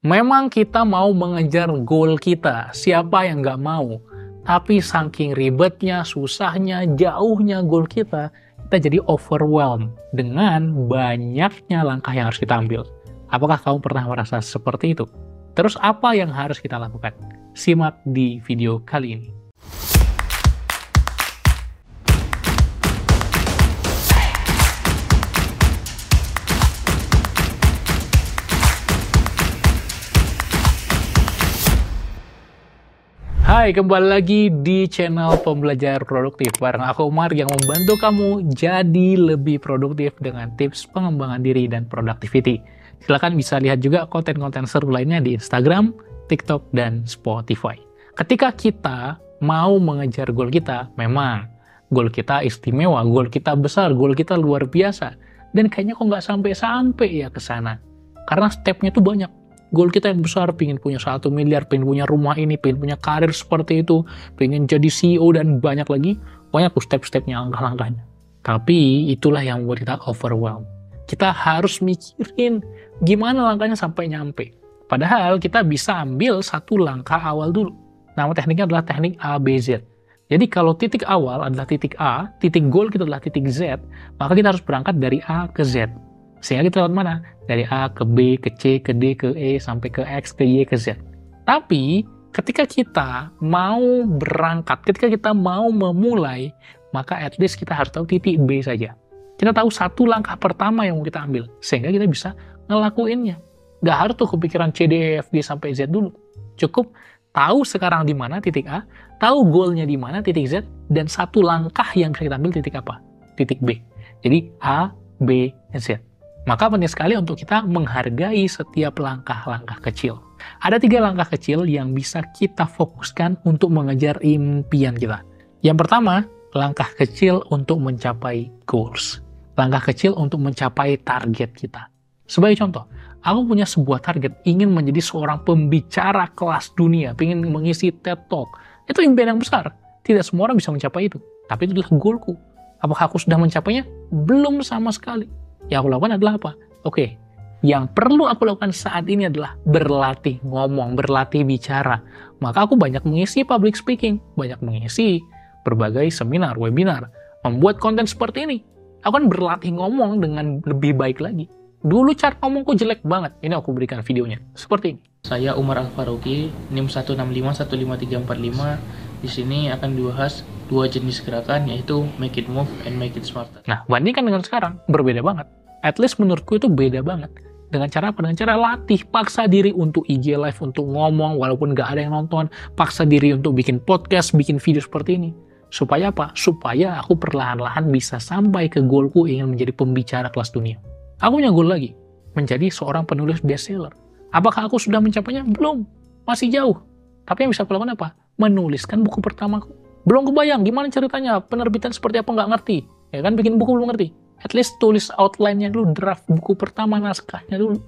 Memang kita mau mengejar goal kita, siapa yang nggak mau? Tapi saking ribetnya, susahnya, jauhnya goal kita jadi overwhelmed dengan banyaknya langkah yang harus kita ambil. Apakah kamu pernah merasa seperti itu? Terus apa yang harus kita lakukan? Simak di video kali ini. Hai, kembali lagi di channel Pembelajar Produktif bareng aku Umar yang membantu kamu jadi lebih produktif dengan tips pengembangan diri dan productivity. Silahkan bisa lihat juga konten-konten seru lainnya di Instagram, TikTok, dan Spotify. Ketika kita mau mengejar goal kita, memang goal kita istimewa, goal kita besar, goal kita luar biasa. Dan kayaknya kok nggak sampai-sampai ya ke sana. Karena stepnya tuh banyak. Goal kita yang besar, pengen punya 1 miliar, pengen punya rumah ini, pengen punya karir seperti itu, pengen jadi CEO dan banyak lagi. Banyak tuh step-stepnya, langkah-langkahnya. Tapi itulah yang membuat kita overwhelmed. Kita harus mikirin gimana langkahnya sampai nyampe. Padahal kita bisa ambil satu langkah awal dulu. Nama tekniknya adalah teknik ABZ. Jadi kalau titik awal adalah titik A, titik goal kita adalah titik Z, maka kita harus berangkat dari A ke Z. Sehingga kita lewat mana? Dari A ke B, ke C, ke D, ke E, sampai ke X, ke Y, ke Z. Tapi, ketika kita mau berangkat, ketika kita mau memulai, maka at least kita harus tahu titik B saja. Kita tahu satu langkah pertama yang mau kita ambil, sehingga kita bisa ngelakuinnya. Nggak harus tuh kepikiran C, D, E, F, G, sampai Z dulu. Cukup tahu sekarang di mana titik A, tahu goalnya di mana titik Z, dan satu langkah yang bisa kita ambil titik apa? Titik B. Jadi A, B, Z. Maka penting sekali untuk kita menghargai setiap langkah-langkah kecil. Ada 3 langkah kecil yang bisa kita fokuskan untuk mengejar impian kita. Yang pertama, langkah kecil untuk mencapai goals. Langkah kecil untuk mencapai target kita. Sebagai contoh, aku punya sebuah target, ingin menjadi seorang pembicara kelas dunia, ingin mengisi TED Talk. Itu impian yang besar. Tidak semua orang bisa mencapai itu. Tapi itu adalah goalku. Apakah aku sudah mencapainya? Belum sama sekali. Yang aku lakukan adalah apa? Oke, yang perlu aku lakukan saat ini adalah berlatih ngomong, berlatih bicara. Maka aku banyak mengisi public speaking, banyak mengisi berbagai seminar, webinar, membuat konten seperti ini. Aku kan berlatih ngomong dengan lebih baik lagi. Dulu cara ngomongku jelek banget, ini aku berikan videonya, seperti ini. Saya Umar Al-Faruqi, NIM 165-15345. Di sini akan dibahas 2 jenis gerakan, yaitu make it move and make it smarter. Nah, bandingkan dengan sekarang, berbeda banget. At least menurutku itu beda banget. Dengan cara apa? Dengan cara latih, paksa diri untuk IG live, untuk ngomong, walaupun nggak ada yang nonton. Paksa diri untuk bikin podcast, bikin video seperti ini. Supaya apa? Supaya aku perlahan-lahan bisa sampai ke goalku ingin menjadi pembicara kelas dunia. Aku punya goal lagi, menjadi seorang penulis bestseller. Apakah aku sudah mencapainya? Belum. Masih jauh. Tapi yang bisa aku lakukan apa? Menuliskan buku pertamaku. Belum kebayang gimana ceritanya, penerbitan seperti apa nggak ngerti. Ya kan, bikin buku belum ngerti. At least tulis outline-nya dulu, draft buku pertama, naskahnya dulu.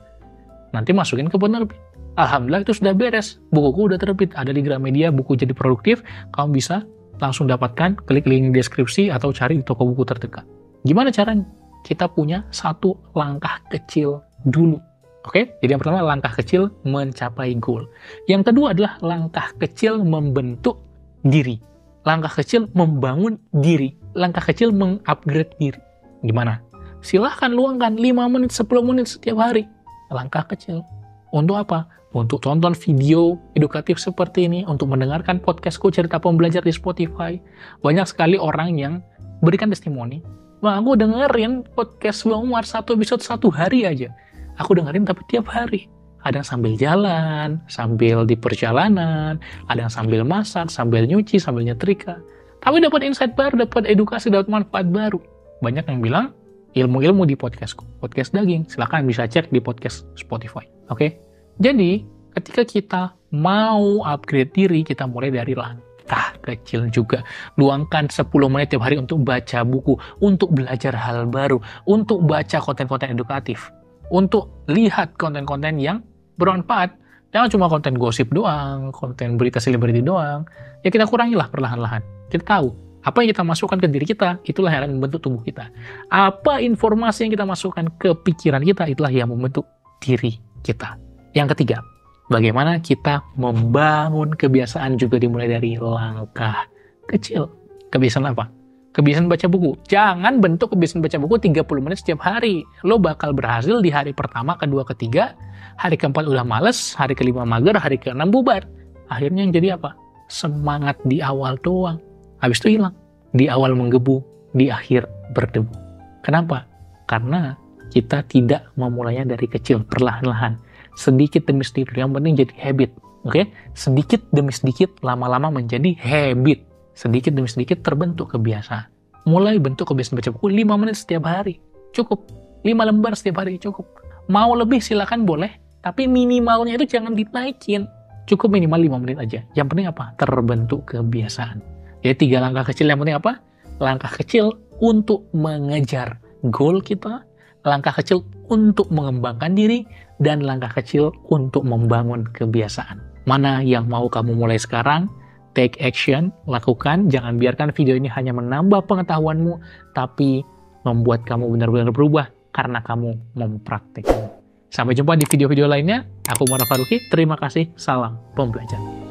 Nanti masukin ke penerbit. Alhamdulillah itu sudah beres. Bukuku udah terbit, ada di Gramedia, buku jadi produktif. Kamu bisa langsung dapatkan, klik link deskripsi atau cari di toko buku terdekat. Gimana caranya? Kita punya satu langkah kecil dulu. Oke, jadi yang pertama langkah kecil mencapai goal. Yang kedua adalah langkah kecil membentuk diri. Langkah kecil membangun diri. Langkah kecil mengupgrade diri. Gimana? Silahkan luangkan 5 menit, 10 menit setiap hari. Langkah kecil. Untuk apa? Untuk tonton video edukatif seperti ini, untuk mendengarkan podcastku Cerita Pembelajar di Spotify. Banyak sekali orang yang berikan testimoni. Wah, aku dengerin podcast Bang Umar 1 episode 1 hari aja. Aku dengerin tapi tiap hari. Ada yang sambil jalan, sambil di perjalanan, ada yang sambil masak, sambil nyuci, sambil nyetrika. Tapi dapat insight baru, dapat edukasi, dapat manfaat baru. Banyak yang bilang, ilmu-ilmu di podcastku, podcast daging. Silahkan bisa cek di podcast Spotify. Oke? Jadi, ketika kita mau upgrade diri, kita mulai dari langkah kecil juga. Luangkan 10 menit tiap hari untuk baca buku, untuk belajar hal baru, untuk baca konten-konten edukatif. Untuk lihat konten-konten yang bermanfaat. Jangan cuma konten gosip doang, konten berita selebriti doang. Ya kita kurangilah perlahan-lahan. Kita tahu, apa yang kita masukkan ke diri kita, itulah yang akan membentuk tubuh kita. Apa informasi yang kita masukkan ke pikiran kita, itulah yang membentuk diri kita. Yang ketiga, Bagaimana kita membangun kebiasaan juga dimulai dari langkah kecil. Kebiasaan apa? Kebiasaan baca buku. Jangan bentuk kebiasaan baca buku 30 menit setiap hari. Lo bakal berhasil di hari pertama, kedua, ketiga. Hari keempat udah males, hari kelima mager, hari keenam bubar. Akhirnya yang jadi apa? Semangat di awal doang. Habis itu hilang. Di awal menggebu, di akhir berdebu. Kenapa? Karena kita tidak memulainya dari kecil, perlahan-lahan. Sedikit demi sedikit, yang penting jadi habit. Oke? Sedikit demi sedikit, lama-lama menjadi habit. Sedikit demi sedikit terbentuk kebiasaan. Mulai bentuk kebiasaan baca buku 5 menit setiap hari. Cukup. 5 lembar setiap hari, cukup. Mau lebih silakan boleh, tapi minimalnya itu jangan dinaikin. Cukup minimal 5 menit aja. Yang penting apa? Terbentuk kebiasaan. Jadi 3 langkah kecil yang penting apa? Langkah kecil untuk mengejar goal kita, langkah kecil untuk mengembangkan diri, dan langkah kecil untuk membangun kebiasaan. Mana yang mau kamu mulai sekarang? Take action, lakukan. Jangan biarkan video ini hanya menambah pengetahuanmu, tapi membuat kamu benar-benar berubah karena kamu mempraktikkan. Sampai jumpa di video-video lainnya. Aku Umar Faruqi. Terima kasih. Salam pembelajar.